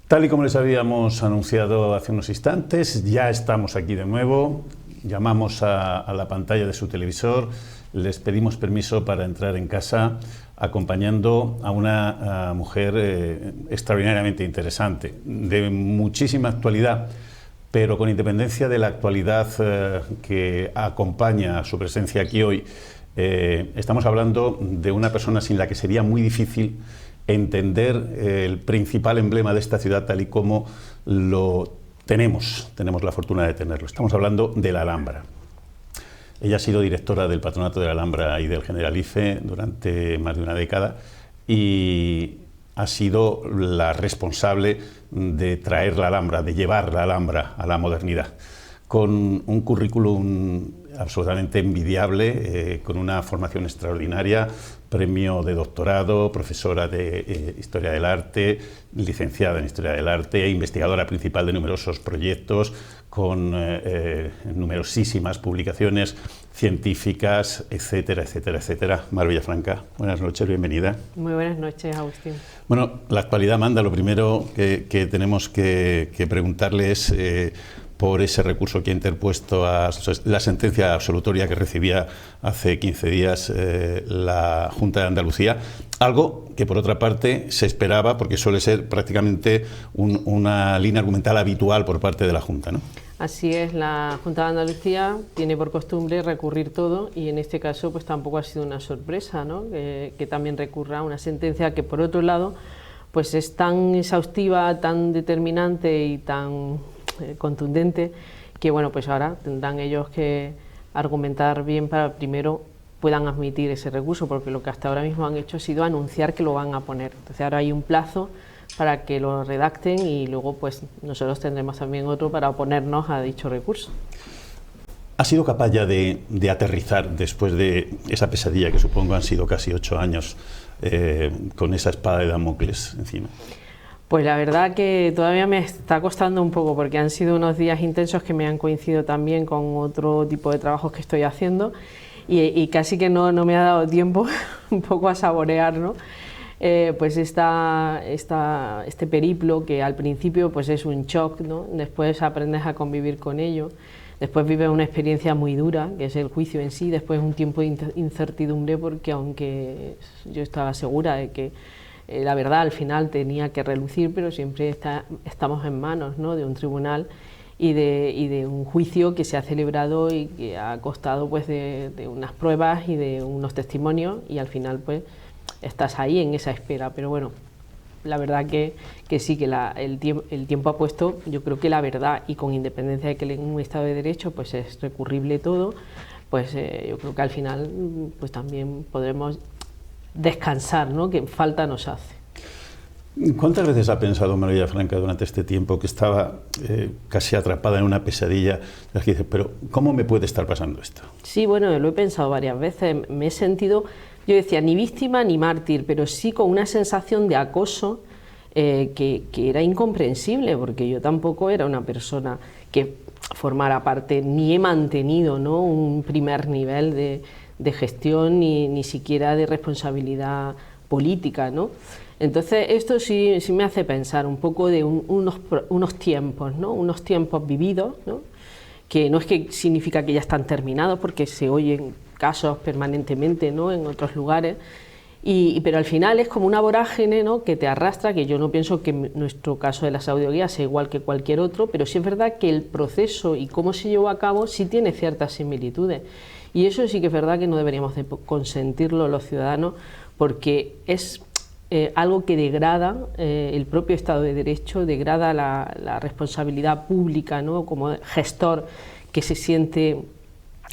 Tal y como les habíamos anunciado hace unos instantes, ya estamos aquí de nuevo. Llamamos a la pantalla de su televisor, les pedimos permiso para entrar en casa acompañando a una mujer extraordinariamente interesante, de muchísima actualidad, pero con independencia de la actualidad que acompaña su presencia aquí hoy, estamos hablando de una persona sin la que sería muy difícil entender el principal emblema de esta ciudad tal y como lo tenemos la fortuna de tenerlo. Estamos hablando de la Alhambra. Ella ha sido directora del Patronato de la Alhambra y del Generalife durante más de una década y ha sido la responsable de traer la Alhambra, de llevar la Alhambra a la modernidad, con un currículum absolutamente envidiable, con una formación extraordinaria, premio de doctorado, profesora de Historia del Arte, licenciada en Historia del Arte, investigadora principal de numerosos proyectos, con numerosísimas publicaciones científicas, etcétera, etcétera, etcétera. Mar Villafranca, buenas noches, bienvenida. Muy buenas noches, Agustín. Bueno, la actualidad manda. Lo primero que tenemos que preguntarle es por ese recurso que ha interpuesto a la sentencia absolutoria que recibía hace 15 días la Junta de Andalucía, algo que por otra parte se esperaba porque suele ser prácticamente una línea argumental habitual por parte de la Junta, ¿no? Así es, la Junta de Andalucía tiene por costumbre recurrir todo y en este caso pues tampoco ha sido una sorpresa, ¿no? Que también recurra a una sentencia que por otro lado pues es tan exhaustiva, tan determinante y tan contundente que bueno, pues ahora tendrán ellos que argumentar bien para primero puedan admitir ese recurso, porque lo que hasta ahora mismo han hecho ha sido anunciar que lo van a poner. Entonces ahora hay un plazo para que lo redacten y luego pues nosotros tendremos también otro para oponernos a dicho recurso. ¿Ha sido capaz ya de aterrizar después de esa pesadilla que supongo han sido casi 8 años con esa espada de Damocles encima? Pues la verdad que todavía me está costando un poco porque han sido unos días intensos que me han coincidido también con otro tipo de trabajos que estoy haciendo y casi que no me ha dado tiempo un poco a saborear, ¿no? Pues este periplo que al principio pues es un shock, ¿no? Después aprendes a convivir con ello, después vives una experiencia muy dura que es el juicio en sí, después un tiempo de incertidumbre porque aunque yo estaba segura de que la verdad al final tenía que relucir, pero siempre estamos en manos, ¿no? De un tribunal y de un juicio que se ha celebrado y que ha costado pues de unas pruebas y de unos testimonios y al final pues estás ahí en esa espera, pero bueno, la verdad que sí, que el tiempo ha puesto, yo creo que la verdad y con independencia de que en un Estado de Derecho pues es recurrible todo, pues yo creo que al final pues también podremos descansar, ¿no? Que falta nos hace. ¿Cuántas veces ha pensado Mar Villafranca durante este tiempo que estaba casi atrapada en una pesadilla? Que dice, pero ¿cómo me puede estar pasando esto? Sí, bueno, lo he pensado varias veces, me he sentido, yo decía, ni víctima ni mártir, pero sí con una sensación de acoso que era incomprensible, porque yo tampoco era una persona que formara parte, ni he mantenido, ¿no? Un primer nivel de gestión ni siquiera de responsabilidad política, ¿no? Entonces esto sí me hace pensar un poco de unos tiempos, ¿no? Unos tiempos vividos, ¿no? Que no es que significa que ya están terminados porque se oyen casos permanentemente, ¿no? En otros lugares, pero al final es como una vorágine, ¿no? Que te arrastra, que yo no pienso que nuestro caso de las audioguías sea igual que cualquier otro, pero sí es verdad que el proceso y cómo se llevó a cabo sí tiene ciertas similitudes. Y eso sí que es verdad que no deberíamos de consentirlo los ciudadanos porque es algo que degrada el propio Estado de Derecho, degrada la responsabilidad pública, ¿no? Como gestor que se siente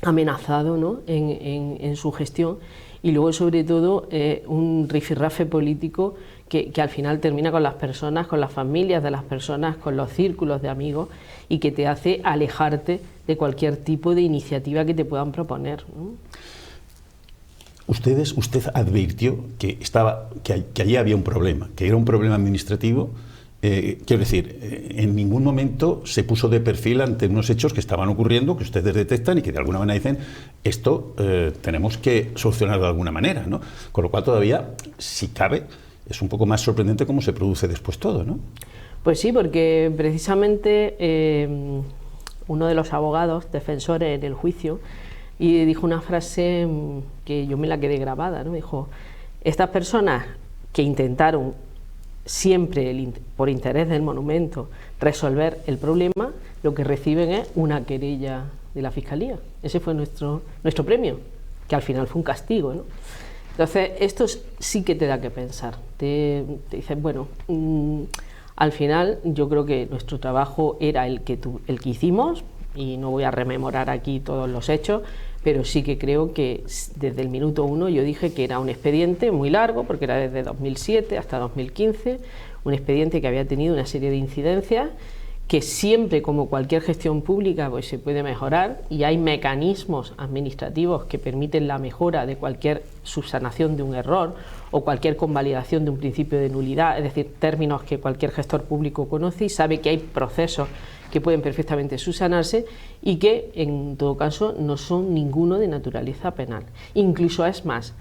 amenazado, ¿no? en su gestión y luego sobre todo un rifirrafe político que al final termina con las personas, con las familias de las personas, con los círculos de amigos y que te hace alejarte de cualquier tipo de iniciativa que te puedan proponer, ¿no? Usted advirtió que allí había un problema, que era un problema administrativo. Quiero decir, en ningún momento se puso de perfil ante unos hechos que estaban ocurriendo, que ustedes detectan y que de alguna manera dicen esto tenemos que solucionarlo de alguna manera, ¿no? Con lo cual todavía, si cabe, es un poco más sorprendente cómo se produce después todo, ¿no? Pues sí, porque precisamente uno de los abogados defensores en el juicio dijo una frase que yo me la quedé grabada, ¿no? Dijo: estas personas que intentaron siempre, por interés del monumento, resolver el problema, lo que reciben es una querella de la Fiscalía. Ese fue nuestro premio, que al final fue un castigo, ¿no? Entonces, esto sí que te da que pensar. Te dices, bueno, al final yo creo que nuestro trabajo era el que hicimos, y no voy a rememorar aquí todos los hechos, pero sí que creo que desde el minuto 1 yo dije que era un expediente muy largo, porque era desde 2007 hasta 2015, un expediente que había tenido una serie de incidencias, que siempre, como cualquier gestión pública, pues se puede mejorar, y hay mecanismos administrativos que permiten la mejora de cualquier subsanación de un error o cualquier convalidación de un principio de nulidad, es decir, términos que cualquier gestor público conoce y sabe que hay procesos que pueden perfectamente subsanarse y que, en todo caso, no son ninguno de naturaleza penal. Incluso, es más,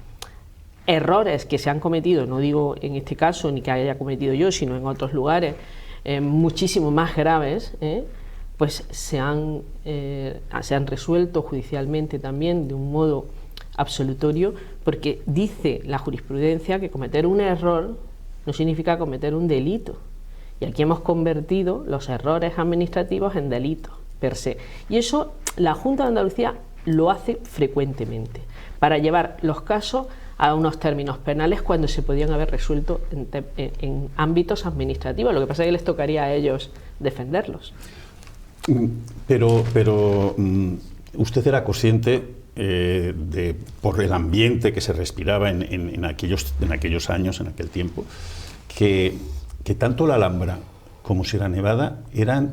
errores que se han cometido, no digo en este caso ni que haya cometido yo, sino en otros lugares, muchísimo más graves, pues se han resuelto judicialmente también de un modo absolutorio, porque dice la jurisprudencia que cometer un error no significa cometer un delito, y aquí hemos convertido los errores administrativos en delitos per se, y eso la Junta de Andalucía lo hace frecuentemente para llevar los casos a unos términos penales cuando se podían haber resuelto en ámbitos administrativos. Lo que pasa es que les tocaría a ellos defenderlos. Pero usted era consciente, por el ambiente que se respiraba en aquellos años, en aquel tiempo, que tanto la Alhambra como Sierra Nevada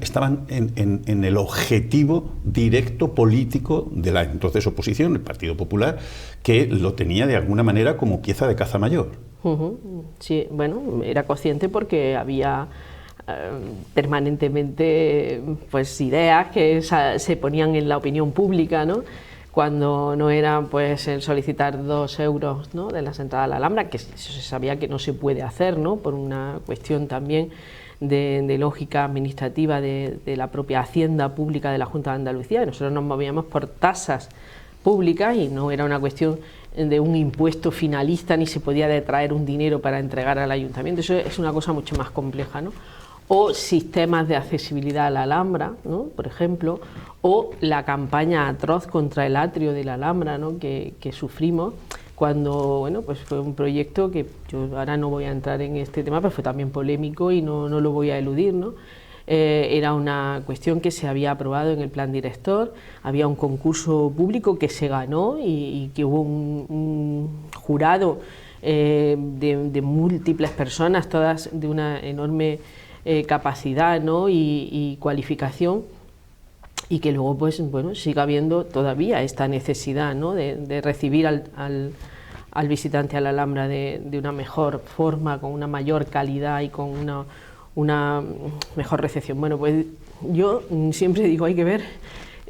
estaban en el objetivo directo político de la entonces oposición, el Partido Popular, que lo tenía de alguna manera como pieza de caza mayor. Sí, bueno, era consciente porque había permanentemente pues ideas que se ponían en la opinión pública, ¿no? Cuando no era pues el solicitar 2 euros, ¿no?, de las entradas a la Alhambra, que se sabía que no se puede hacer, ¿no?, por una cuestión también de lógica administrativa de la propia hacienda pública de la Junta de Andalucía. Nosotros nos movíamos por tasas públicas y no era una cuestión de un impuesto finalista, ni se podía detraer un dinero para entregar al ayuntamiento. Eso es una cosa mucho más compleja, ¿no? O sistemas de accesibilidad a la Alhambra, ¿no?, por ejemplo, o la campaña atroz contra el atrio de la Alhambra, ¿no?, que sufrimos cuando, bueno, pues fue un proyecto que yo ahora no voy a entrar en este tema, pero fue también polémico y no lo voy a eludir, ¿no? Era una cuestión que se había aprobado en el plan director, había un concurso público que se ganó y que hubo un jurado de múltiples personas, todas de una enorme capacidad, ¿no?, y cualificación, y que luego pues bueno, siga habiendo todavía esta necesidad, ¿no?, de recibir al visitante a la Alhambra de una mejor forma, con una mayor calidad y con una mejor recepción. Bueno, pues yo siempre digo, hay que ver,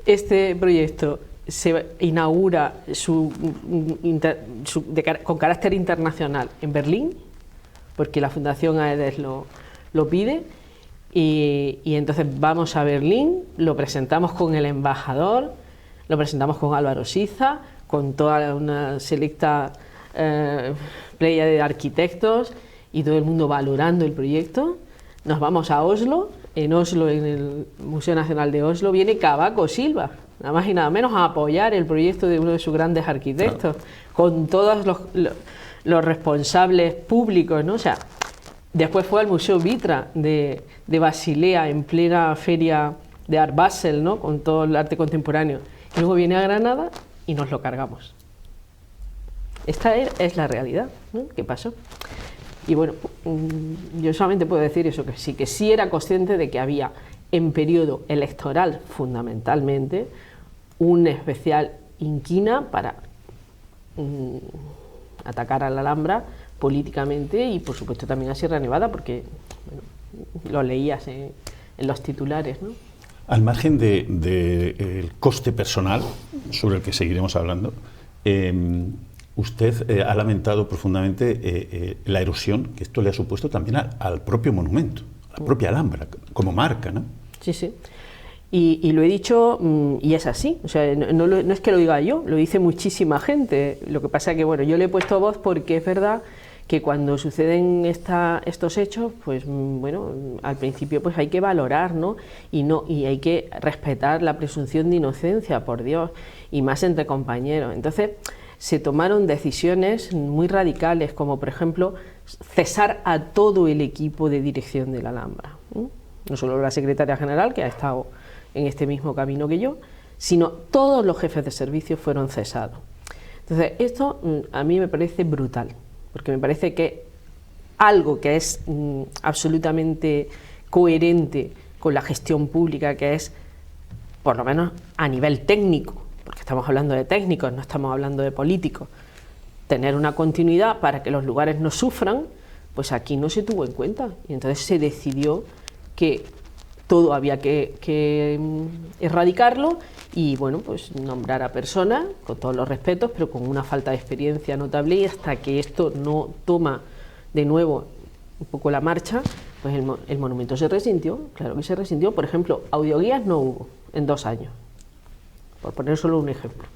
este proyecto se inaugura con carácter internacional en Berlín, porque la Fundación AEDES lo pide, y entonces vamos a Berlín, lo presentamos con el embajador, lo presentamos con Álvaro Siza, con toda una selecta playa de arquitectos y todo el mundo valorando el proyecto. Nos vamos a Oslo, en el Museo Nacional de Oslo viene Cavaco Silva, nada más y nada menos, a apoyar el proyecto de uno de sus grandes arquitectos, con todos los responsables públicos, ¿no? O sea, después fue al Museo Vitra de Basilea, en plena feria de Art Basel, ¿no?, con todo el arte contemporáneo. Y luego viene a Granada y nos lo cargamos. Esta es la realidad, ¿no?, que pasó. Y bueno, yo solamente puedo decir eso, que sí era consciente de que había, en periodo electoral fundamentalmente, una especial inquina para atacar a la Alhambra políticamente y por supuesto también a Sierra Nevada, porque bueno, lo leías en los titulares, ¿no? Al margen del coste personal, sobre el que seguiremos hablando, usted ha lamentado profundamente la erosión que esto le ha supuesto también al propio monumento, la propia Alhambra, como marca, ¿no? Sí, sí. Y lo he dicho, y es así, o sea, no es que lo diga yo, lo dice muchísima gente. Lo que pasa es que, bueno, yo le he puesto voz porque es verdad que cuando suceden estos hechos, pues bueno, al principio pues hay que valorar, ¿no? Y hay que respetar la presunción de inocencia, por Dios, y más entre compañeros. Entonces, se tomaron decisiones muy radicales, como por ejemplo, cesar a todo el equipo de dirección de la Alhambra, ¿no? No solo la secretaria general, que ha estado en este mismo camino que yo, sino todos los jefes de servicio fueron cesados. Entonces, esto a mí me parece brutal, porque me parece que algo que es absolutamente coherente con la gestión pública, que es, por lo menos a nivel técnico, porque estamos hablando de técnicos, no estamos hablando de políticos, tener una continuidad para que los lugares no sufran, pues aquí no se tuvo en cuenta. Y entonces se decidió que todo había que erradicarlo y, bueno, pues nombrar a personas, con todos los respetos, pero con una falta de experiencia notable, y hasta que esto no toma de nuevo un poco la marcha, pues el monumento se resintió, claro que se resintió. Por ejemplo, audioguías no hubo en 2 años, por poner solo un ejemplo.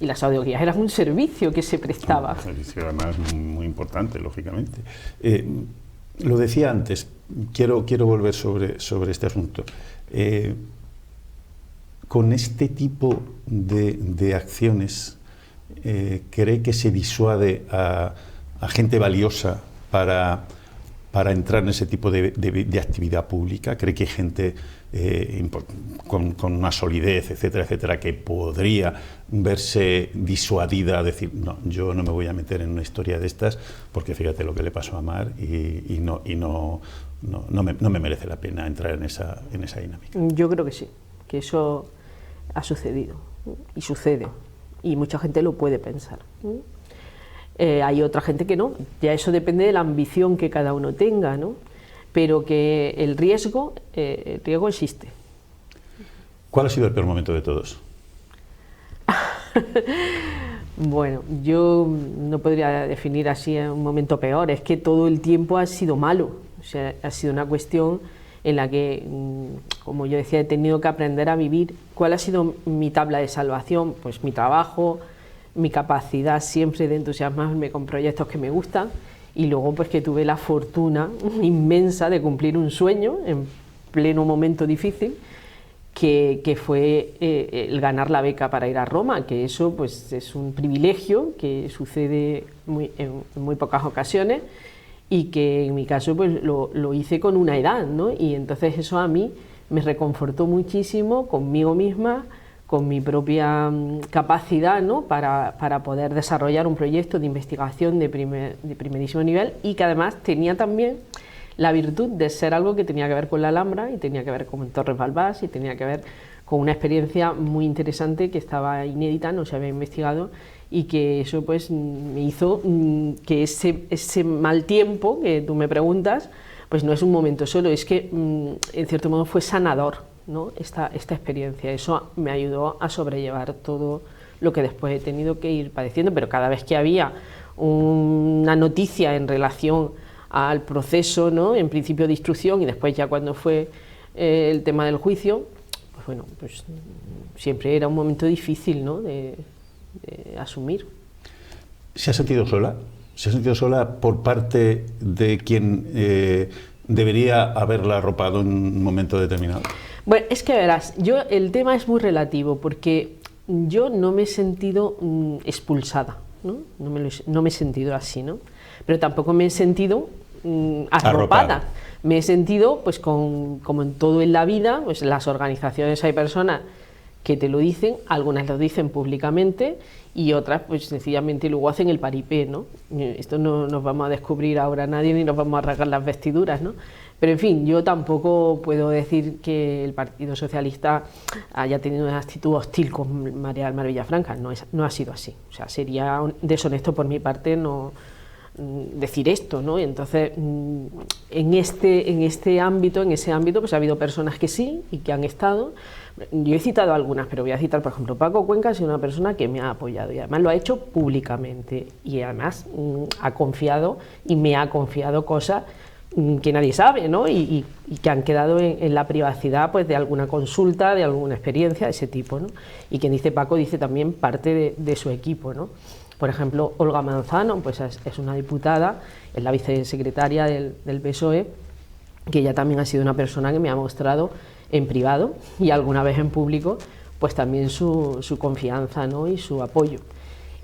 Y las audioguías eran un servicio que se prestaba. Un servicio además muy importante, lógicamente. Lo decía antes, quiero volver sobre este asunto. Con este tipo de acciones, ¿cree que se disuade a gente valiosa para entrar en ese tipo de actividad pública? ¿Cree que hay gente con una solidez, etcétera, etcétera, que podría verse disuadida a decir, no, yo no me voy a meter en una historia de estas, porque fíjate lo que le pasó a Mar y no me merece la pena entrar en esa dinámica? Yo creo que sí, que eso ha sucedido y sucede, y mucha gente lo puede pensar. Hay otra gente que no, ya eso depende de la ambición que cada uno tenga, ¿no? Pero que el riesgo existe. ¿Cuál ha sido el peor momento de todos? Bueno, yo no podría definir así un momento peor, es que todo el tiempo ha sido malo, o sea, ha sido una cuestión en la que, como yo decía, he tenido que aprender a vivir. ¿Cuál ha sido mi tabla de salvación? Pues mi trabajo, mi capacidad siempre de entusiasmarme con proyectos que me gustan, y luego pues que tuve la fortuna inmensa de cumplir un sueño en pleno momento difícil, que fue el ganar la beca para ir a Roma, que eso pues es un privilegio que sucede en muy pocas ocasiones, y que en mi caso pues lo hice con una edad, ¿no? Y entonces eso a mí me reconfortó muchísimo conmigo misma, con mi propia capacidad, ¿no? para poder desarrollar un proyecto de investigación de primerísimo nivel, y que además tenía también la virtud de ser algo que tenía que ver con la Alhambra, y tenía que ver con Torres Balbás, y tenía que ver con una experiencia muy interesante que estaba inédita, no se había investigado, y que eso pues me hizo que ese mal tiempo que tú me preguntas, pues no es un momento solo, es que en cierto modo fue sanador, ¿no? Esta experiencia. Eso me ayudó a sobrellevar todo lo que después he tenido que ir padeciendo, pero cada vez que había una noticia en relación al proceso, ¿no? En principio de instrucción, y después ya cuando fue el tema del juicio, pues bueno, pues siempre era un momento difícil, ¿no? de asumir. ¿Se ha sentido sola? ¿Se ha sentido sola por parte de quien debería haberla arropado en un momento determinado? Bueno, es que verás, el tema es muy relativo, porque yo no me he sentido expulsada, ¿no? No me he sentido así, ¿no? Pero tampoco me he sentido arropada. Me he sentido, pues como en todo en la vida, pues las organizaciones hay personas que te lo dicen, algunas lo dicen públicamente y otras pues sencillamente luego hacen el paripé, ¿no? Esto no nos vamos a descubrir ahora nadie ni nos vamos a rasgar las vestiduras, ¿no? Pero en fin, yo tampoco puedo decir que el Partido Socialista haya tenido una actitud hostil con María del Mar Villafranca, no ha sido así. O sea, sería deshonesto por mi parte no decir esto, ¿no? Entonces, en ese ámbito, pues ha habido personas que sí y que han estado. Yo he citado algunas, pero voy a citar, por ejemplo, Paco Cuenca ha sido una persona que me ha apoyado y además lo ha hecho públicamente y además ha confiado y me ha confiado cosas que nadie sabe, ¿no? Y que han quedado en la privacidad pues de alguna consulta, de alguna experiencia de ese tipo, ¿no? Y quien dice Paco dice también parte de su equipo, ¿no? Por ejemplo, Olga Manzano pues es una diputada, es la vicesecretaria del PSOE, que ella también ha sido una persona que me ha mostrado en privado y alguna vez en público pues también su confianza, ¿no? Y su apoyo.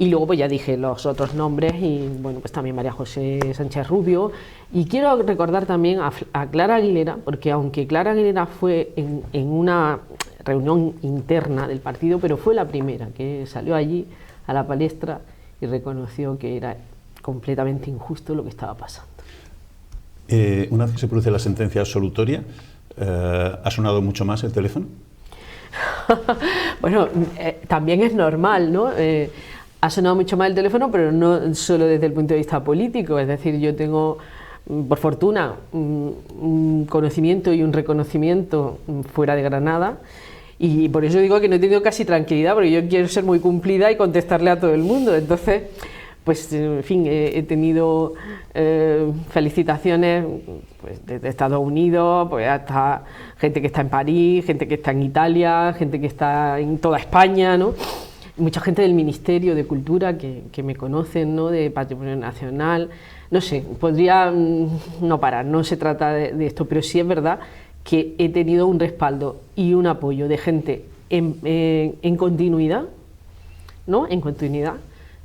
Y luego pues ya dije los otros nombres y bueno, pues también María José Sánchez Rubio. Y quiero recordar también a Clara Aguilera, porque aunque Clara Aguilera fue en una reunión interna del partido, pero fue la primera que salió allí a la palestra y reconoció que era completamente injusto lo que estaba pasando. Una vez que se produce la sentencia absolutoria, ¿ha sonado mucho más el teléfono? Bueno, también es normal, ¿no? Ha sonado mucho más el teléfono, pero no solo desde el punto de vista político, es decir, yo tengo, por fortuna, un conocimiento y un reconocimiento fuera de Granada, y por eso digo que no he tenido casi tranquilidad, porque yo quiero ser muy cumplida y contestarle a todo el mundo. Entonces, pues, en fin, he tenido felicitaciones pues, desde Estados Unidos, pues hasta gente que está en París, gente que está en Italia, gente que está en toda España, ¿no? Mucha gente del Ministerio de Cultura que me conocen, ¿no? De Patrimonio Nacional, no sé, podría no parar, no se trata de esto, pero sí es verdad que he tenido un respaldo y un apoyo de gente en continuidad, ¿no? En continuidad,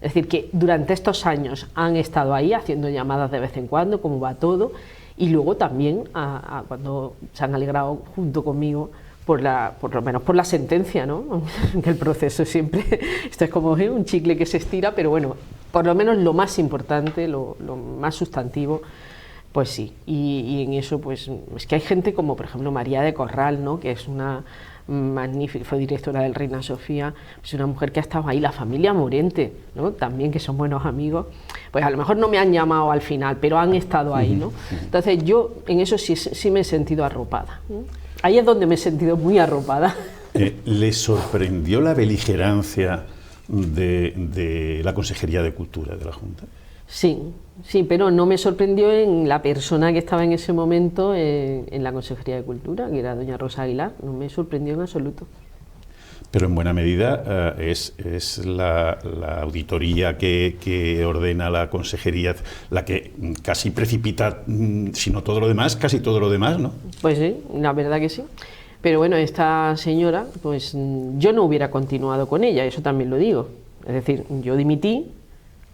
es decir, que durante estos años han estado ahí haciendo llamadas de vez en cuando, cómo va todo, y luego también cuando se han alegrado junto conmigo por lo menos por la sentencia, ¿no? Que el proceso siempre, esto es como un chicle que se estira, pero bueno, por lo menos lo más importante, lo más sustantivo, pues sí, y en eso pues es que hay gente como por ejemplo María de Corral, ¿no? Que es una magnífica, fue directora del Reina Sofía, es una mujer que ha estado ahí, la familia Morente, ¿no? También, que son buenos amigos, pues a lo mejor no me han llamado al final, pero han estado ahí, ¿no? Entonces yo en eso sí me he sentido arropada, ¿no? Ahí es donde me he sentido muy arropada. ¿Le sorprendió la beligerancia de la Consejería de Cultura de la Junta? Sí, pero no me sorprendió en la persona que estaba en ese momento en la Consejería de Cultura, que era doña Rosa Aguilar, no me sorprendió en absoluto. Pero en buena medida es la auditoría que ordena la Consejería la que casi precipita, si no todo lo demás, casi todo lo demás, ¿no? Pues sí, la verdad que sí. Pero bueno, esta señora, pues yo no hubiera continuado con ella, eso también lo digo. Es decir, yo dimití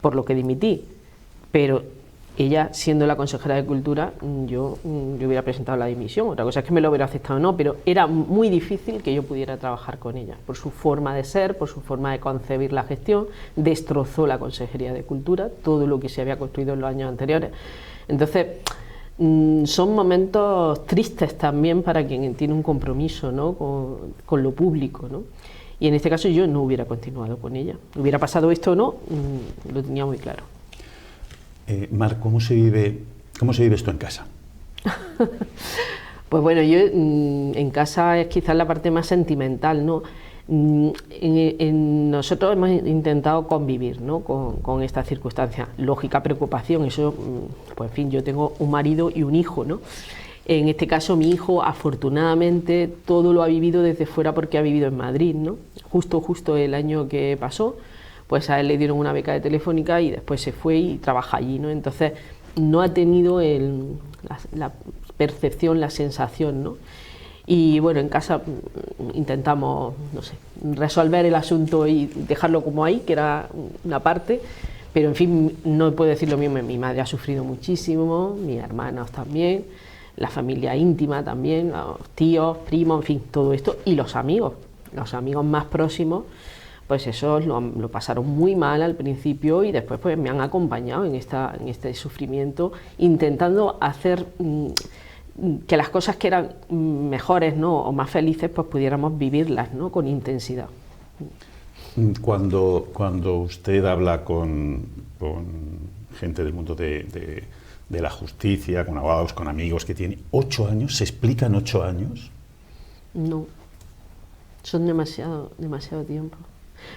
por lo que dimití, pero ella, siendo la consejera de Cultura, yo hubiera presentado la dimisión. Otra cosa es que me lo hubiera aceptado o no, pero era muy difícil que yo pudiera trabajar con ella, por su forma de ser, por su forma de concebir la gestión. Destrozó la Consejería de Cultura, todo lo que se había construido en los años anteriores. Entonces, son momentos tristes también para quien tiene un compromiso, ¿no? con lo público, ¿no? Y en este caso yo no hubiera continuado con ella. ¿Hubiera pasado esto o no? Lo tenía muy claro. Mar, ¿cómo se vive esto en casa? Pues bueno, yo en casa es quizás la parte más sentimental, ¿no? Nosotros hemos intentado convivir, ¿no? con esta circunstancia. Lógica preocupación, eso, pues en fin, yo tengo un marido y un hijo, ¿no? En este caso mi hijo afortunadamente todo lo ha vivido desde fuera porque ha vivido en Madrid, ¿no? Justo el año que pasó, pues a él le dieron una beca de Telefónica y después se fue y trabaja allí, ¿no? Entonces no ha tenido la percepción, la sensación, ¿no? Y bueno, en casa intentamos, no sé, resolver el asunto y dejarlo como ahí, que era una parte, pero en fin, no puedo decir lo mismo, mi madre ha sufrido muchísimo, mis hermanos también, la familia íntima también, los tíos, primos, en fin, todo esto, y los amigos más próximos, pues esos lo pasaron muy mal al principio y después pues me han acompañado en este sufrimiento, intentando hacer que las cosas que eran mejores, ¿no? o más felices, pues pudiéramos vivirlas, ¿no? con intensidad. Cuando usted habla con gente del mundo de la justicia, con abogados, con amigos que tienen 8 años, ¿se explican 8 años? No, son demasiado tiempo.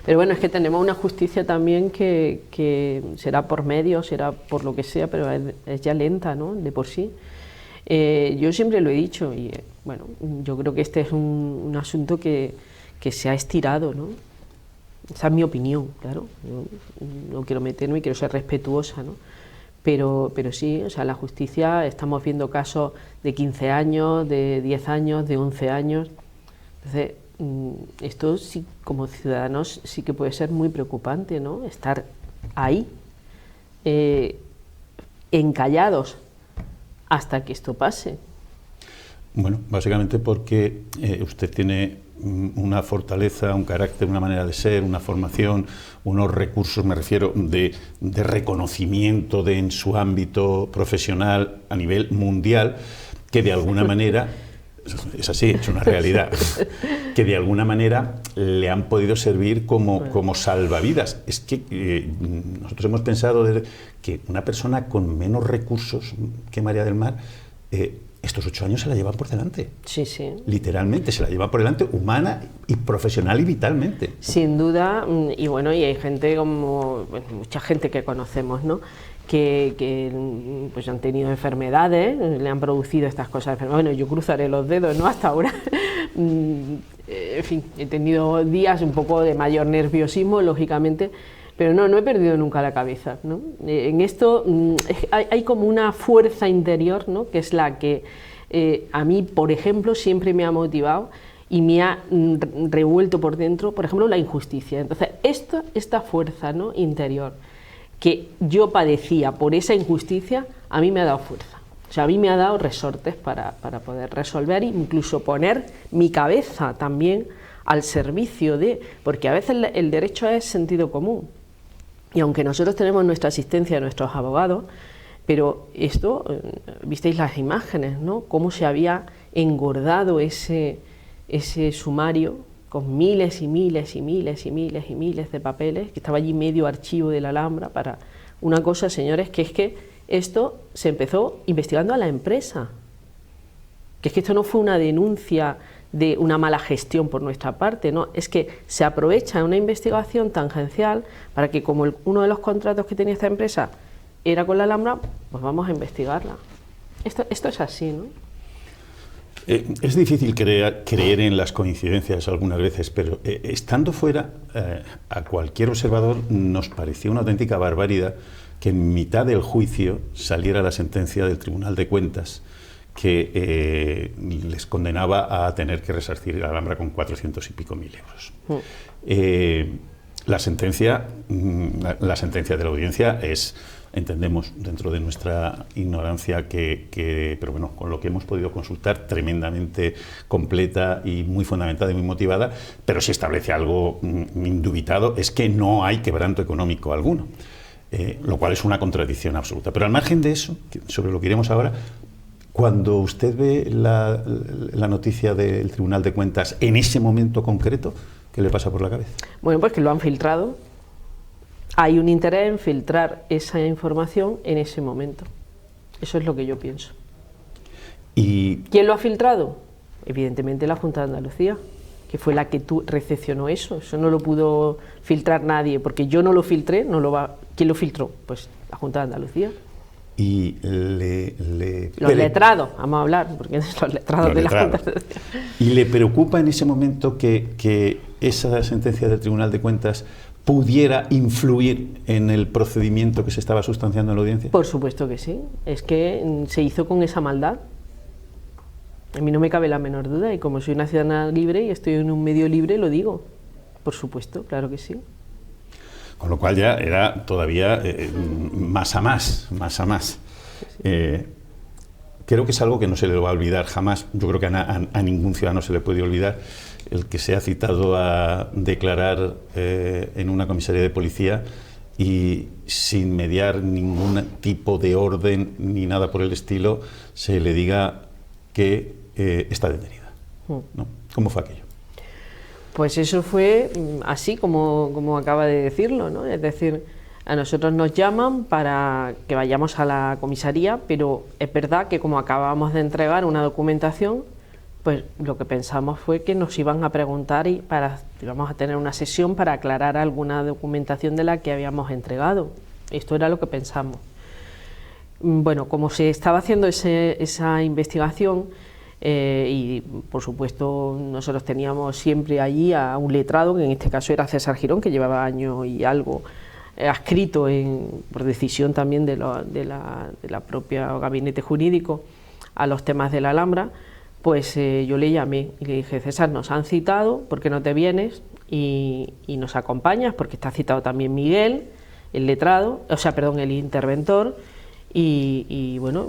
Pero bueno, es que tenemos una justicia también que será por medios, será por lo que sea, pero es ya lenta, ¿no?, de por sí. Yo siempre lo he dicho y bueno, yo creo que este es un asunto que se ha estirado, ¿no? Esa es mi opinión, claro. Yo no quiero meterme y quiero ser respetuosa, ¿no? Pero sí, o sea, la justicia, estamos viendo casos de 15 años, de 10 años, de 11 años. Entonces, esto sí, como ciudadanos, sí que puede ser muy preocupante, ¿no? Estar ahí, encallados, hasta que esto pase. Bueno, básicamente porque usted tiene una fortaleza, un carácter, una manera de ser, una formación, unos recursos, me refiero, de reconocimiento en su ámbito profesional a nivel mundial, que de alguna manera, es así, es una realidad, que de alguna manera le han podido servir como salvavidas. Es que nosotros hemos pensado que una persona con menos recursos que María del Mar, estos 8 años se la llevan por delante. Sí, sí. Literalmente, se la llevan por delante, humana y profesional y vitalmente. Sin duda, y bueno, y hay gente como, bueno, mucha gente que conocemos, ¿no?, que pues han tenido enfermedades, le han producido estas cosas. Bueno, yo cruzaré los dedos, ¿no?, hasta ahora. En fin, he tenido días un poco de mayor nerviosismo, lógicamente, pero no he perdido nunca la cabeza, ¿no? En esto hay como una fuerza interior, ¿no?, que es la que a mí, por ejemplo, siempre me ha motivado y me ha revuelto por dentro, por ejemplo, la injusticia. Entonces, esta fuerza, ¿no?, interior que yo padecía por esa injusticia, a mí me ha dado fuerza. O sea, a mí me ha dado resortes para poder resolver, incluso poner mi cabeza también al servicio de... Porque a veces el derecho es sentido común. Y aunque nosotros tenemos nuestra asistencia de nuestros abogados, pero esto, visteis las imágenes, ¿no?, cómo se había engordado ese sumario con miles y miles y miles y miles y miles de papeles, que estaba allí medio archivo de la Alhambra para una cosa, señores, que es que esto se empezó investigando a la empresa, que es que esto no fue una denuncia de una mala gestión por nuestra parte, no, es que se aprovecha una investigación tangencial para que, como uno de los contratos que tenía esta empresa era con la Alhambra, pues vamos a investigarla. Esto es así, ¿no? Es difícil creer en las coincidencias algunas veces, pero estando fuera, a cualquier observador nos parecía una auténtica barbaridad que en mitad del juicio saliera la sentencia del Tribunal de Cuentas que les condenaba a tener que resarcir a la Alhambra con 400 y pico mil euros. La sentencia de la audiencia es, entendemos, dentro de nuestra ignorancia, pero bueno, con lo que hemos podido consultar, tremendamente completa y muy fundamentada y muy motivada, pero sí establece algo indubitado, es que no hay quebranto económico alguno, lo cual es una contradicción absoluta. Pero al margen de eso, sobre lo que iremos ahora, cuando usted ve la noticia del Tribunal de Cuentas en ese momento concreto, ¿qué le pasa por la cabeza? Bueno, pues que lo han filtrado. Hay un interés en filtrar esa información en ese momento. Eso es lo que yo pienso. ¿Y quién lo ha filtrado? Evidentemente la Junta de Andalucía, que fue la que recepcionó eso. Eso no lo pudo filtrar nadie, porque yo no lo filtré, ¿quién lo filtró? Pues la Junta de Andalucía. Y los letrados, vamos a hablar, porque es los letrados de la Junta. ¿Y le preocupa en ese momento que esa sentencia del Tribunal de Cuentas pudiera influir en el procedimiento que se estaba sustanciando en la audiencia? Por supuesto que sí, es que se hizo con esa maldad. A mí no me cabe la menor duda, y como soy una ciudadana libre y estoy en un medio libre, lo digo. Por supuesto, claro que sí. Con lo cual ya era todavía más a más. Creo que es algo que no se le va a olvidar jamás. Yo creo que a ningún ciudadano se le puede olvidar el que sea citado a declarar en una comisaría de policía y sin mediar ningún tipo de orden ni nada por el estilo se le diga que está detenida, ¿no? ¿Cómo fue aquello? Pues eso fue así como acaba de decirlo, ¿no? Es decir, a nosotros nos llaman para que vayamos a la comisaría, pero es verdad que como acabamos de entregar una documentación, pues lo que pensamos fue que nos iban a preguntar y íbamos a tener una sesión para aclarar alguna documentación de la que habíamos entregado. Esto era lo que pensamos. Bueno, como se estaba haciendo esa investigación, y por supuesto nosotros teníamos siempre allí a un letrado, que en este caso era César Girón, que llevaba año y algo adscrito por decisión también de la propia gabinete jurídico a los temas de la Alhambra, pues yo le llamé y le dije: César, nos han citado, ¿por qué no te vienes y nos acompañas? Porque está citado también Miguel, el letrado, el interventor, y bueno,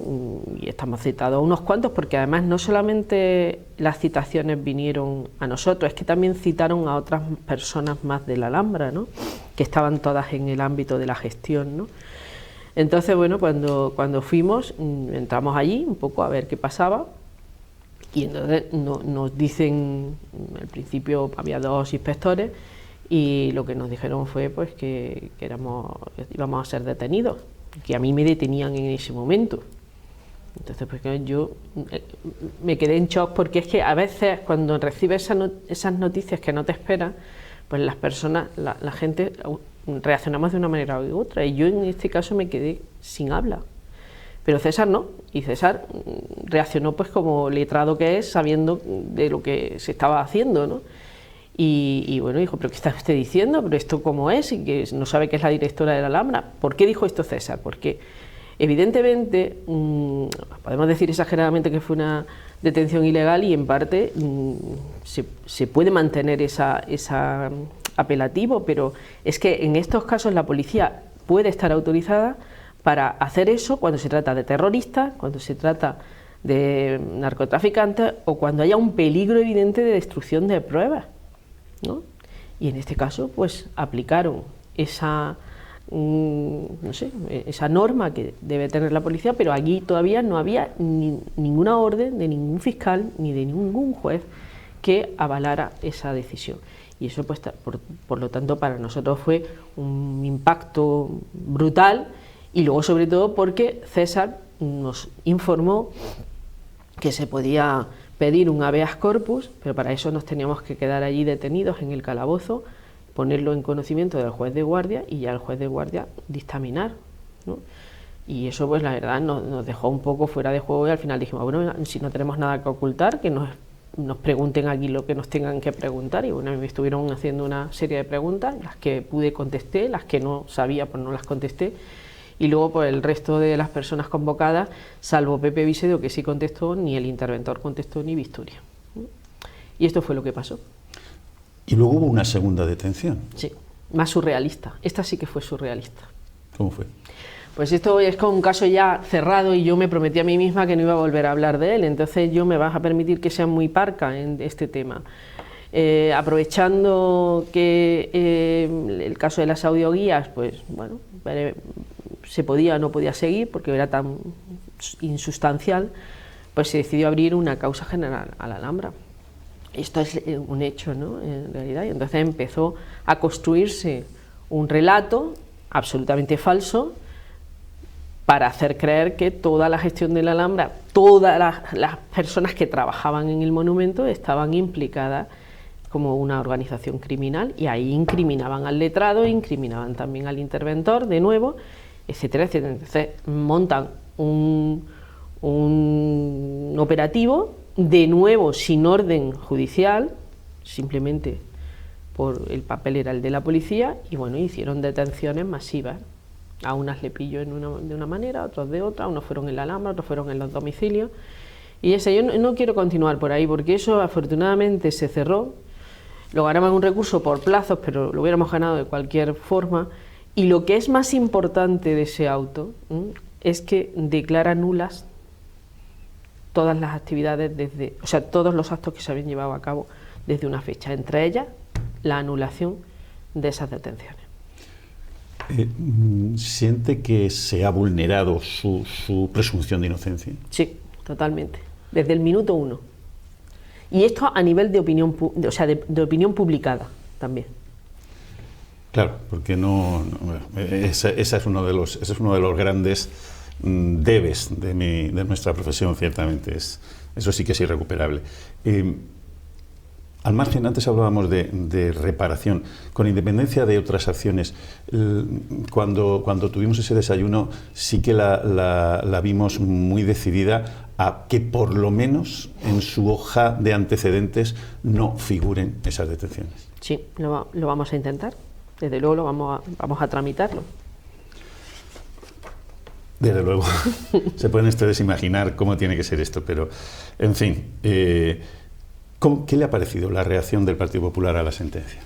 y estamos citados unos cuantos, porque además no solamente las citaciones vinieron a nosotros, es que también citaron a otras personas más de la Alhambra, ¿no?, que estaban todas en el ámbito de la gestión, ¿no? Entonces, bueno, cuando fuimos, entramos allí un poco a ver qué pasaba, y entonces nos dicen, al principio había 2 inspectores, y lo que nos dijeron fue pues que íbamos a ser detenidos, que a mí me detenían en ese momento. Entonces pues yo me quedé en shock, porque es que a veces cuando recibes esas noticias que no te esperas, pues las personas, la gente reaccionamos de una manera u otra, y yo en este caso me quedé sin habla. Pero César no, y César reaccionó pues como letrado que es, sabiendo de lo que se estaba haciendo, ¿no? Y bueno, dijo: ¿pero qué está usted diciendo? ¿Pero esto cómo es? Y que no sabe que es la directora de la Alhambra. ¿Por qué dijo esto César? Porque evidentemente, podemos decir exageradamente que fue una detención ilegal, y en parte se puede mantener esa apelativo, pero es que en estos casos la policía puede estar autorizada para hacer eso cuando se trata de terroristas, cuando se trata de narcotraficantes, o cuando haya un peligro evidente de destrucción de pruebas, ¿no? Y en este caso pues aplicaron esa norma que debe tener la policía, pero allí todavía no había ninguna orden de ningún fiscal ni de ningún juez que avalara esa decisión. Y eso pues por lo tanto para nosotros fue un impacto brutal, y luego sobre todo porque César nos informó que se podía pedir un habeas corpus, pero para eso nos teníamos que quedar allí detenidos en el calabozo, ponerlo en conocimiento del juez de guardia, y ya el juez de guardia dictaminar, ¿no? Y eso pues la verdad nos dejó un poco fuera de juego, y al final dijimos: bueno, si no tenemos nada que ocultar, que nos pregunten aquí lo que nos tengan que preguntar. Y bueno, me estuvieron haciendo una serie de preguntas, las que pude contesté, las que no sabía pues no las contesté, y luego por el resto de las personas convocadas, salvo Pepe Vicedo, que sí contestó, ni el interventor contestó, ni Victoria. Y esto fue lo que pasó. ¿Y luego hubo una segunda detención? Sí, más surrealista. Esta sí que fue surrealista. ¿Cómo fue? Pues esto es como un caso ya cerrado, y yo me prometí a mí misma que no iba a volver a hablar de él, entonces yo me vas a permitir que sea muy parca en este tema. Aprovechando que el caso de las audioguías, pues bueno, se podía o no podía seguir porque era tan insustancial, pues se decidió abrir una causa general a la Alhambra. Esto es un hecho, ¿no?, en realidad, y entonces empezó a construirse un relato absolutamente falso para hacer creer que toda la gestión de la Alhambra, todas las personas que trabajaban en el monumento estaban implicadas como una organización criminal, y ahí incriminaban al letrado, incriminaban también al interventor, de nuevo, etcétera, etcétera. Entonces montan un operativo, de nuevo sin orden judicial, simplemente por el papel era el de la policía, y bueno, hicieron detenciones masivas. A unas le pilló de una manera, a otros de otra, unos fueron en la Alhambra, otros fueron en los domicilios, y yo no quiero continuar por ahí, porque eso afortunadamente se cerró. Lo ganamos en un recurso por plazos, pero lo hubiéramos ganado de cualquier forma. Y lo que es más importante de ese auto es que declara nulas todas las actividades todos los actos que se habían llevado a cabo desde una fecha, entre ellas la anulación de esas detenciones. ¿Siente que se ha vulnerado su presunción de inocencia? Sí, totalmente, desde el minuto 1. Y esto a nivel de opinión, de opinión publicada también. Claro, porque ese es uno de los grandes debes de nuestra profesión, ciertamente, es Eso sí que es irrecuperable. Al margen, antes hablábamos de reparación. Con independencia de otras acciones, cuando tuvimos ese desayuno, sí que la vimos muy decidida a que por lo menos en su hoja de antecedentes no figuren esas detenciones. Sí, lo vamos a intentar. Desde luego vamos a tramitarlo. Desde luego. Se pueden ustedes imaginar cómo tiene que ser esto, pero, en fin... ¿Qué le ha parecido la reacción del Partido Popular a la sentencia?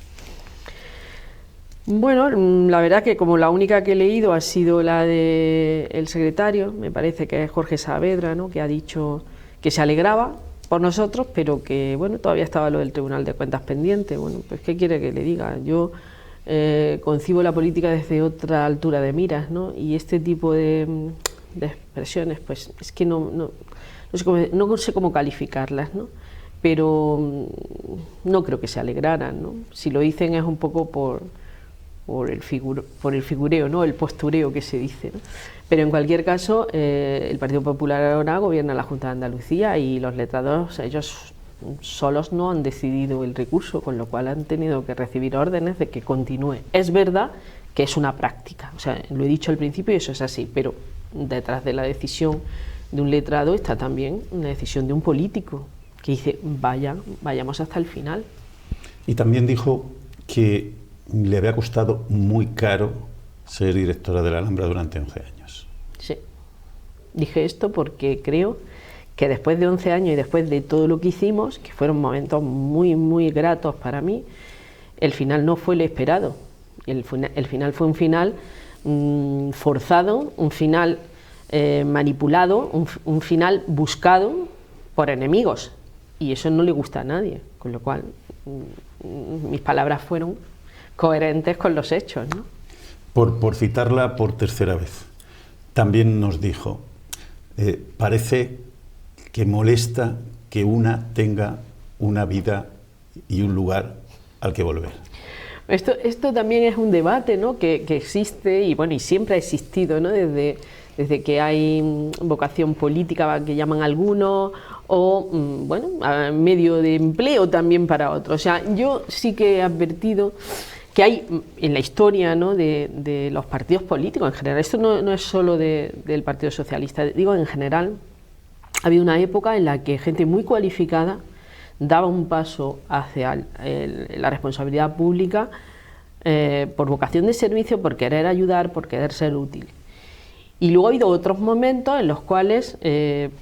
Bueno, la verdad que como la única que he leído ha sido la del secretario, me parece que es Jorge Saavedra, ¿no?, que ha dicho que se alegraba por nosotros, pero que bueno, todavía estaba lo del Tribunal de Cuentas pendiente. Bueno, pues ¿qué quiere que le diga? Yo concibo la política desde otra altura de miras, ¿no? Y este tipo de expresiones, pues es que no sé cómo calificarlas, ¿no? Pero no creo que se alegraran, ¿no? Si lo dicen es un poco por el figureo, ¿no?, el postureo que se dice, ¿no? Pero en cualquier caso, el Partido Popular ahora gobierna la Junta de Andalucía y los letrados, ellos solos no han decidido el recurso, con lo cual han tenido que recibir órdenes de que continúe. Es verdad que es una práctica, o sea, lo he dicho al principio y eso es así, pero detrás de la decisión de un letrado está también una decisión de un político, que dice, vayamos hasta el final. Y también dijo que le había costado muy caro ser directora de la Alhambra durante 11 años. Sí, dije esto porque creo que después de 11 años y después de todo lo que hicimos, que fueron momentos muy, muy gratos para mí, el final no fue lo esperado. El final fue un final forzado, un final manipulado, un final buscado por enemigos. Y eso no le gusta a nadie, con lo cual mis palabras fueron coherentes con los hechos, ¿no? Por citarla por tercera vez, también nos dijo, parece que molesta que una tenga una vida y un lugar al que volver. Esto también es un debate, ¿no?, que existe y bueno, y siempre ha existido, ¿no?, desde que hay vocación política, que llaman algunos, o bueno, medio de empleo también para otros. O sea, yo sí que he advertido que hay en la historia, ¿no?, de los partidos políticos en general, esto no es solo del Partido Socialista, digo en general, ha habido una época en la que gente muy cualificada daba un paso hacia la responsabilidad pública por vocación de servicio, por querer ayudar, por querer ser útil. Y luego ha habido otros momentos en los cuales,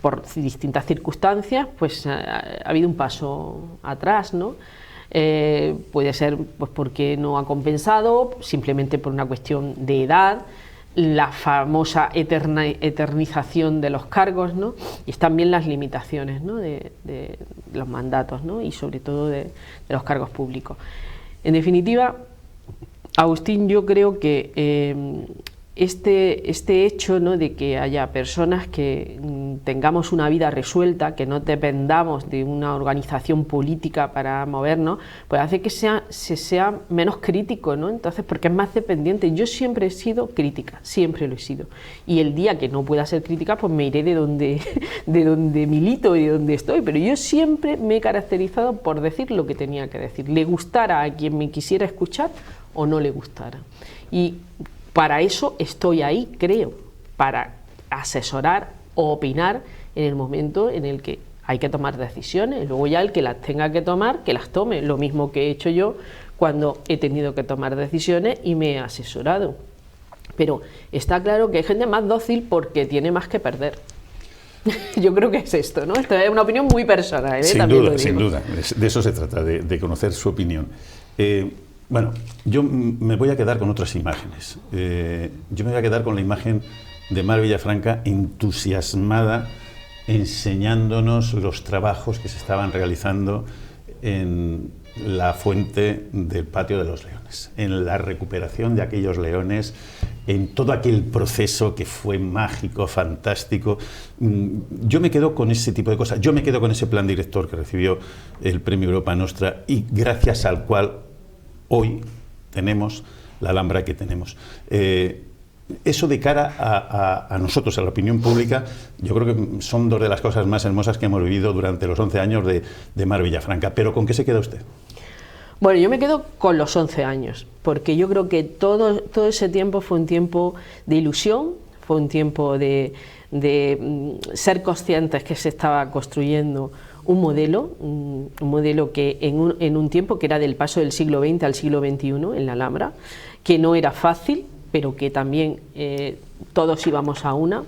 por distintas circunstancias, pues ha habido un paso atrás, ¿no? Puede ser pues porque no ha compensado, simplemente por una cuestión de edad, la famosa eternización de los cargos, ¿no? Y también las limitaciones, ¿no?, de los mandatos, ¿no?, y sobre todo de los cargos públicos. En definitiva, Agustín, yo creo que este hecho, ¿no?, de que haya personas que tengamos una vida resuelta, que no dependamos de una organización política para movernos, pues hace que se sea menos crítico, ¿no? Entonces, porque es más dependiente. Yo siempre he sido crítica, siempre lo he sido. Y el día que no pueda ser crítica, pues me iré de donde milito y de donde estoy. Pero yo siempre me he caracterizado por decir lo que tenía que decir. Le gustara a quien me quisiera escuchar o no le gustara. Y para eso estoy ahí, creo, para asesorar o opinar en el momento en el que hay que tomar decisiones. Luego ya el que las tenga que tomar, que las tome. Lo mismo que he hecho yo cuando he tenido que tomar decisiones y me he asesorado. Pero está claro que hay gente más dócil porque tiene más que perder. Yo creo que es esto, ¿no? Esto es una opinión muy personal, ¿eh? Sin duda. De eso se trata, de conocer su opinión. Bueno, yo me voy a quedar con otras imágenes. Yo me voy a quedar con la imagen de Mar Villafranca entusiasmada enseñándonos los trabajos que se estaban realizando en la fuente del Patio de los Leones, en la recuperación de aquellos leones, en todo aquel proceso que fue mágico, fantástico. Yo me quedo con ese tipo de cosas, yo me quedo con ese plan director que recibió el Premio Europa Nostra y gracias al cual hoy tenemos la Alhambra que tenemos. Eso de cara a nosotros, a la opinión pública, yo creo que son dos de las cosas más hermosas que hemos vivido durante los 11 años de Mar Villafranca. ¿Pero con qué se queda usted? Bueno, yo me quedo con los 11 años, porque yo creo que todo ese tiempo fue un tiempo de ilusión, fue un tiempo de ser conscientes que se estaba construyendo un modelo que en un tiempo que era del paso del siglo XX al siglo XXI en la Alhambra, que no era fácil, pero que también todos íbamos a una,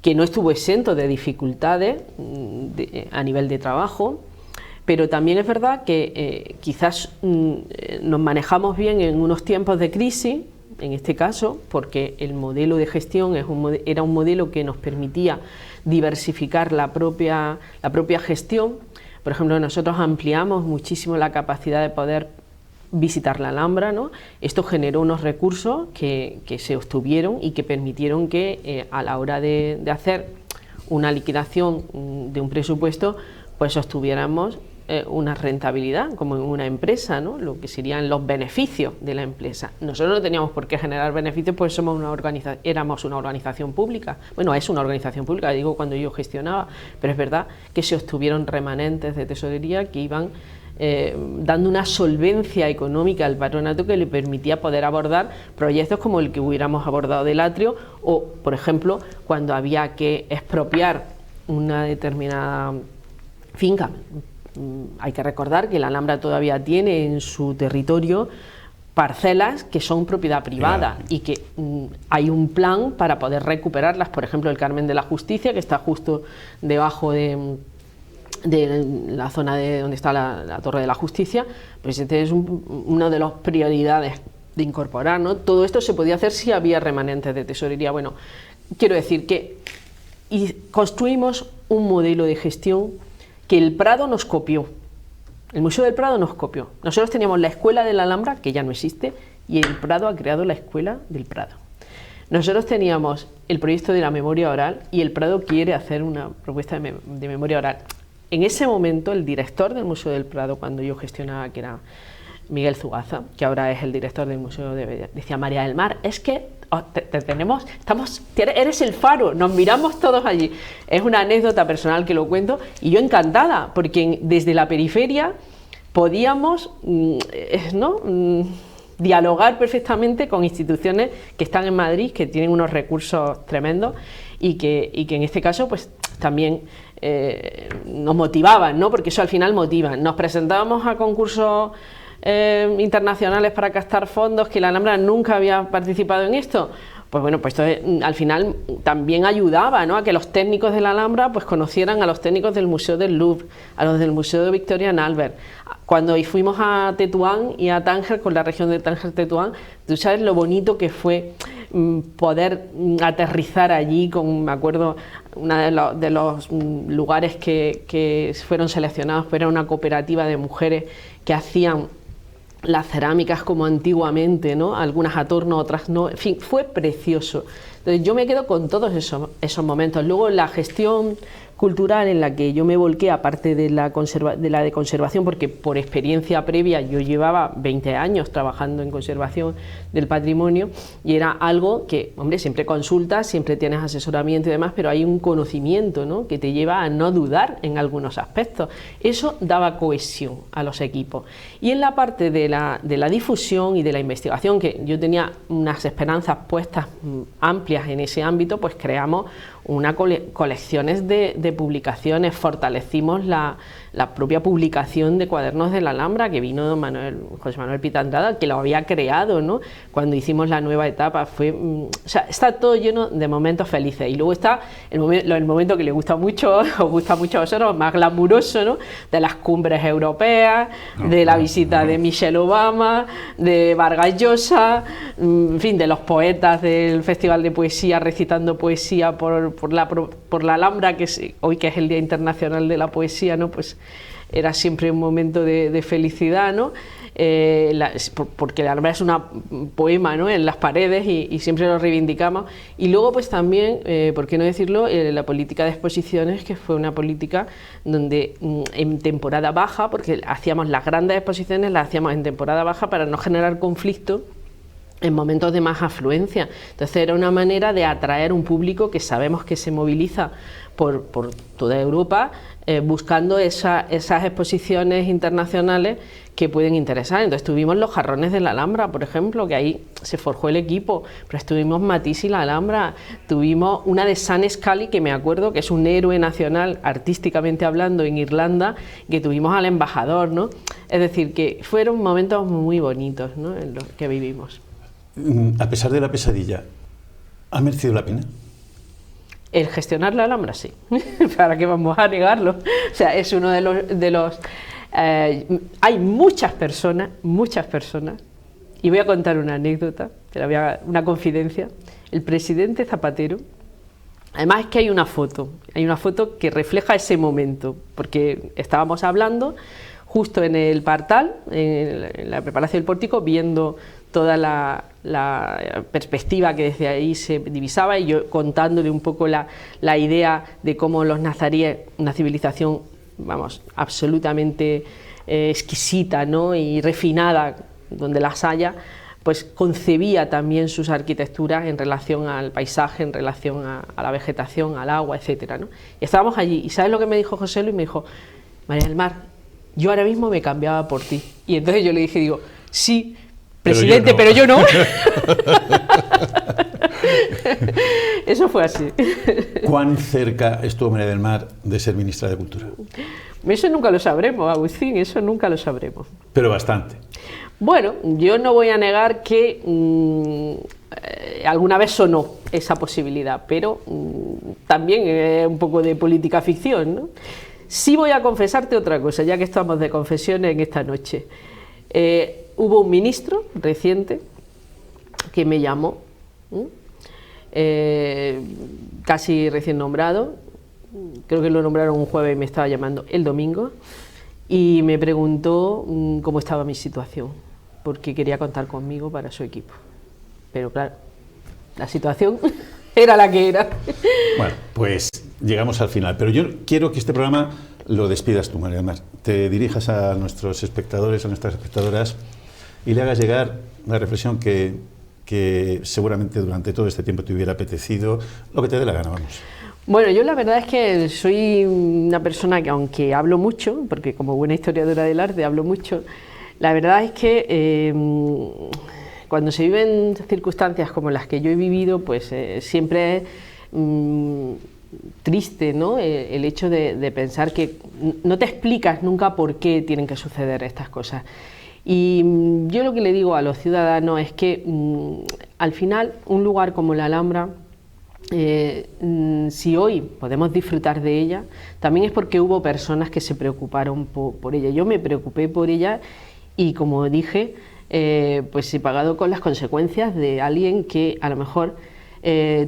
que no estuvo exento de dificultades a nivel de trabajo, pero también es verdad que quizás nos manejamos bien en unos tiempos de crisis, en este caso, porque el modelo de gestión era un modelo que nos permitía diversificar la propia gestión. Por ejemplo, nosotros ampliamos muchísimo la capacidad de poder visitar la Alhambra, ¿no? Esto generó unos recursos que se obtuvieron y que permitieron que a la hora de hacer una liquidación de un presupuesto, pues obtuviéramos una rentabilidad, como en una empresa, ¿no? Lo que serían los beneficios de la empresa. Nosotros no teníamos por qué generar beneficios, pues éramos una organización pública. Bueno, es una organización pública, digo cuando yo gestionaba, pero es verdad que se obtuvieron remanentes de tesorería que iban dando una solvencia económica al patronato que le permitía poder abordar proyectos como el que hubiéramos abordado del atrio, o, por ejemplo, cuando había que expropiar una determinada finca. Hay que recordar que la Alhambra todavía tiene en su territorio parcelas que son propiedad privada y que hay un plan para poder recuperarlas. Por ejemplo, el Carmen de la Justicia, que está justo debajo de la zona de donde está la Torre de la Justicia, pues este es una de las prioridades de incorporar, ¿no? Todo esto se podía hacer si había remanentes de tesorería. Bueno, quiero decir que construimos un modelo de gestión que el Prado nos copió. El Museo del Prado nos copió. Nosotros teníamos la Escuela de la Alhambra, que ya no existe, y el Prado ha creado la Escuela del Prado. Nosotros teníamos el proyecto de la memoria oral y el Prado quiere hacer una propuesta de memoria oral. En ese momento, el director del Museo del Prado, cuando yo gestionaba, que era Miguel Zugaza, que ahora es el director del Museo de Bellas, decía: María del Mar, es que eres el faro, nos miramos todos allí. Es una anécdota personal que lo cuento, y yo encantada, porque desde la periferia podíamos dialogar perfectamente con instituciones que están en Madrid, que tienen unos recursos tremendos y que en este caso pues también nos motivaban, ¿no? Porque eso al final motiva. Nos presentábamos a concursos internacionales para captar fondos, que la Alhambra nunca había participado en esto. Pues bueno, pues esto al final también ayudaba, ¿no?, a que los técnicos de la Alhambra pues conocieran a los técnicos del Museo del Louvre, a los del Museo de Victoria and Albert. Cuando fuimos a Tetuán y a Tánger, con la región de Tánger-Tetuán, tú sabes lo bonito que fue poder aterrizar allí con, me acuerdo, uno de los lugares que fueron seleccionados, pero era una cooperativa de mujeres que hacían las cerámicas como antiguamente, ¿no? Algunas a torno, otras no, en fin, fue precioso. Entonces yo me quedo con todos esos momentos. Luego la gestión cultural en la que yo me volqué, aparte de la de conservación, porque por experiencia previa yo llevaba 20 años trabajando en conservación del patrimonio, y era algo que, hombre, siempre consultas, siempre tienes asesoramiento y demás, pero hay un conocimiento, ¿no?, que te lleva a no dudar en algunos aspectos. Eso daba cohesión a los equipos. Y en la parte de la difusión y de la investigación, que yo tenía unas esperanzas puestas amplias en ese ámbito, pues creamos unas colecciones de publicaciones, fortalecimos la propia publicación de cuadernos de la Alhambra, que vino José Manuel Pita Andrada, que lo había creado, ¿no?, cuando hicimos la nueva etapa. O sea, está todo lleno de momentos felices. Y luego está el momento que le gusta mucho, os gusta mucho a vosotros, más glamuroso, ¿no?, de las cumbres europeas, de la visita de Michelle Obama, de Vargas Llosa, en fin, de los poetas del Festival de Poesía recitando poesía por la Alhambra, que hoy que es el Día Internacional de la Poesía, ¿no?, pues era siempre un momento de felicidad, ¿no?, porque la Alhambra es un poema, ¿no?, en las paredes, y siempre lo reivindicamos. Y luego pues también, por qué no decirlo, la política de exposiciones, que fue una política donde en temporada baja, porque hacíamos las grandes exposiciones, las hacíamos en temporada baja para no generar conflicto en momentos de más afluencia. Entonces era una manera de atraer un público que sabemos que se moviliza por toda Europa, buscando esas exposiciones internacionales que pueden interesar. Entonces tuvimos los jarrones de la Alhambra, por ejemplo, que ahí se forjó el equipo, pero estuvimos Matisse y la Alhambra, tuvimos una de Sean Scully, que me acuerdo que es un héroe nacional, artísticamente hablando, en Irlanda, que tuvimos al embajador, ¿no? Es decir, que fueron momentos muy bonitos, ¿no?, en los que vivimos. A pesar de la pesadilla, ¿ha merecido la pena? El gestionar la Alhambra, sí. ¿Para qué vamos a negarlo? O sea, es uno de los hay muchas personas, y voy a contar una anécdota, una confidencia. El presidente Zapatero, además es que hay una foto que refleja ese momento, porque estábamos hablando justo en el Partal, en la preparación del pórtico, viendo toda la perspectiva que desde ahí se divisaba, y yo contándole un poco la idea de cómo los nazaríes, una civilización, vamos, absolutamente exquisita, ¿no?, y refinada, donde las haya, pues concebía también sus arquitecturas en relación al paisaje, en relación a la vegetación, al agua, etcétera, ¿no? Y estábamos allí, y ¿sabes lo que me dijo José Luis? Me dijo: María del Mar, yo ahora mismo me cambiaba por ti. Y entonces yo le dije, digo, sí, presidente, pero yo no. Eso fue así. ¿Cuán cerca estuvo María del Mar de ser ministra de Cultura? Eso nunca lo sabremos, Agustín, eso nunca lo sabremos. Pero bastante. Bueno, yo no voy a negar que alguna vez sonó esa posibilidad, pero también es un poco de política ficción, ¿no? Sí voy a confesarte otra cosa, ya que estamos de confesiones en esta noche. Hubo un ministro reciente que me llamó, casi recién nombrado, creo que lo nombraron un jueves y me estaba llamando el domingo, y me preguntó cómo estaba mi situación, porque quería contar conmigo para su equipo. Pero claro, la situación era la que era. Bueno, pues llegamos al final, pero yo quiero que este programa lo despidas tú, María del Mar. Te dirijas a nuestros espectadores, a nuestras espectadoras, y le hagas llegar la reflexión que seguramente durante todo este tiempo te hubiera apetecido, lo que te dé la gana, vamos. Bueno, yo la verdad es que soy una persona que, aunque hablo mucho, porque como buena historiadora del arte hablo mucho, la verdad es que cuando se viven circunstancias como las que yo he vivido, pues siempre es triste, ¿no?, el hecho de pensar que no te explicas nunca por qué tienen que suceder estas cosas. Y yo lo que le digo a los ciudadanos es que al final un lugar como la Alhambra, si hoy podemos disfrutar de ella, también es porque hubo personas que se preocuparon por ella. Yo me preocupé por ella y, como dije, pues he pagado con las consecuencias de alguien que a lo mejor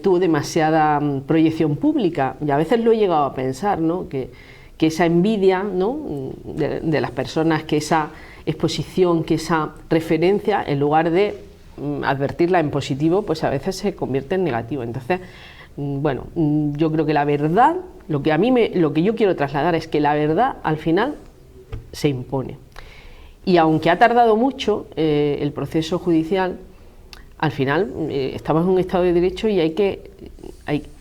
tuvo demasiada proyección pública, y a veces lo he llegado a pensar, ¿no?, que esa envidia, ¿no?, de las personas, que esa exposición, que esa referencia, en lugar de advertirla en positivo, pues a veces se convierte en negativo. Entonces, bueno, yo creo que la verdad, lo que yo quiero trasladar es que la verdad al final se impone. Y aunque ha tardado mucho el proceso judicial, al final estamos en un Estado de Derecho y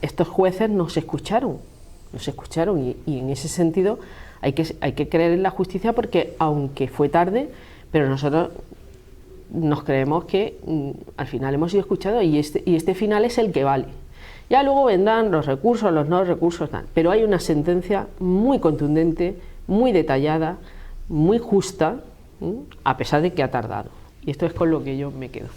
estos jueces nos escucharon, y en ese sentido hay que creer en la justicia, porque aunque fue tarde, pero nosotros nos creemos que al final hemos sido escuchados, y este final es el que vale. Ya luego vendrán los recursos, los no recursos, pero hay una sentencia muy contundente, muy detallada, muy justa, a pesar de que ha tardado. Y esto es con lo que yo me quedo.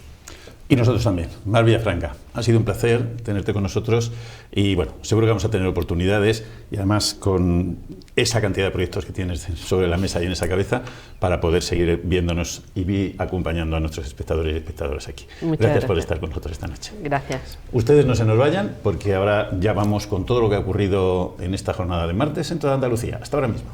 Y nosotros también. Mar Villafranca, ha sido un placer tenerte con nosotros, y bueno, seguro que vamos a tener oportunidades, y además con esa cantidad de proyectos que tienes sobre la mesa y en esa cabeza, para poder seguir viéndonos y acompañando a nuestros espectadores y espectadoras aquí. Muchas gracias por estar con nosotros esta noche. Gracias. Ustedes no se nos vayan, porque ahora ya vamos con todo lo que ha ocurrido en esta jornada de martes en toda Andalucía. Hasta ahora mismo.